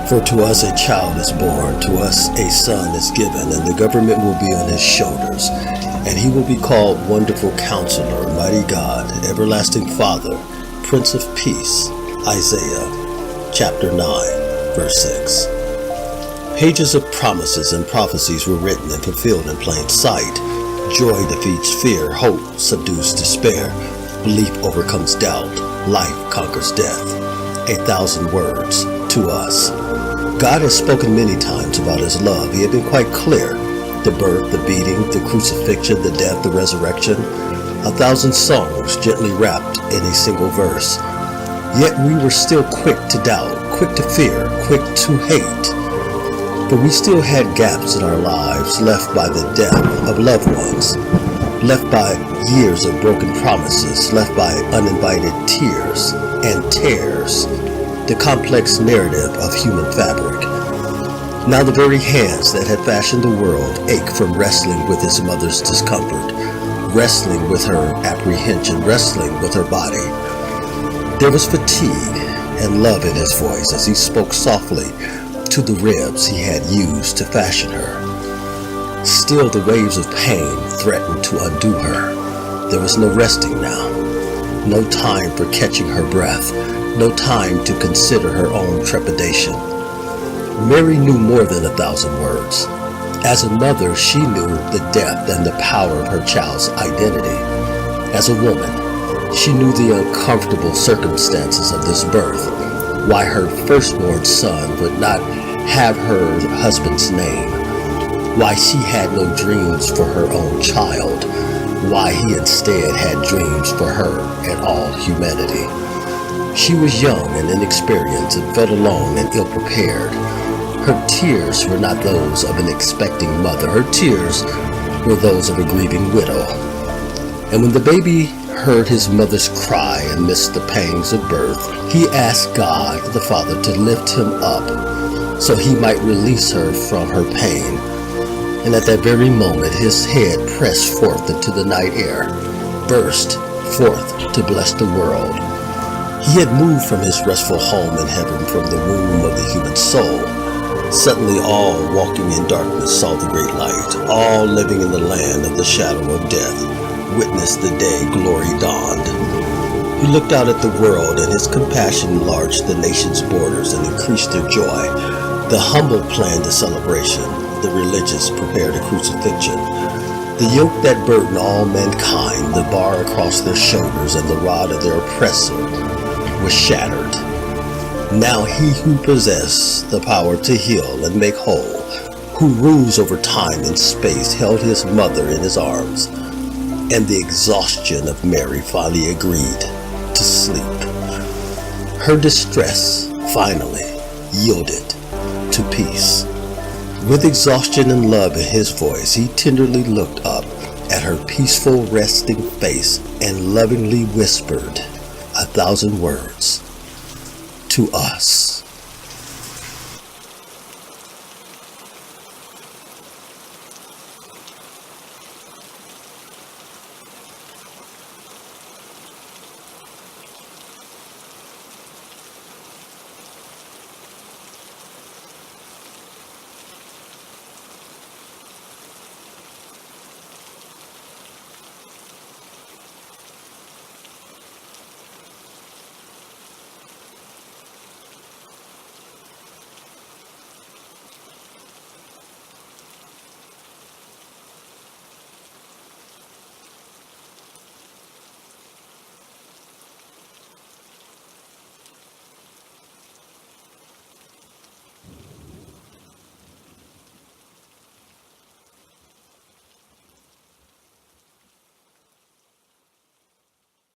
For to us a child is born, to us a son is given, and the government will be on his shoulders. And he will be called Wonderful Counselor, Mighty God, Everlasting Father, Prince of Peace. Isaiah chapter 9, verse 6. Pages of promises and prophecies were written and fulfilled in plain sight. Joy defeats fear, hope subdues despair, belief overcomes doubt, life conquers death. 1,000 words to us. God has spoken many times about his love. He had been quite clear. The birth, the beating, the crucifixion, the death, the resurrection. 1,000 songs gently wrapped in a single verse. Yet we were still quick to doubt, quick to fear, quick to hate. But we still had gaps in our lives left by the death of loved ones, left by years of broken promises, left by uninvited tears and tears, the complex narrative of human fabric. Now the very hands that had fashioned the world ache from wrestling with his mother's discomfort, wrestling with her apprehension, wrestling with her body. There was fatigue and love in his voice as he spoke softly to the ribs he had used to fashion her. Still the waves of pain threatened to undo her. There was no resting now, no time for catching her breath, no time to consider her own trepidation. Mary knew more than 1,000 words. As a mother, she knew the depth and the power of her child's identity. As a woman, she knew the uncomfortable circumstances of this birth, why her firstborn son would not have her husband's name, why she had no dreams for her own child, why he instead had dreams for her and all humanity. She was young and inexperienced and felt alone and ill-prepared. Her tears were not those of an expecting mother. Her tears were those of a grieving widow. And when the baby heard his mother's cry and missed the pangs of birth, he asked God the Father to lift him up so he might release her from her pain. And at that very moment, his head pressed forth into the night air, burst forth to bless the world. He had moved from his restful home in heaven, from the womb of the human soul. Suddenly all walking in darkness saw the great light. All living in the land of the shadow of death witnessed the day glory dawned. He looked out at the world, and his compassion enlarged the nation's borders and increased their joy. The humble planned a celebration. The religious prepared a crucifixion. The yoke that burdened all mankind, the bar across their shoulders, and the rod of their oppressor was shattered. Now he who possessed the power to heal and make whole, who rules over time and space, held his mother in his arms, and the exhaustion of Mary finally agreed to sleep. Her distress finally yielded to peace. With exhaustion and love in his voice, he tenderly looked up at her peaceful, resting face and lovingly whispered 1,000 words to us.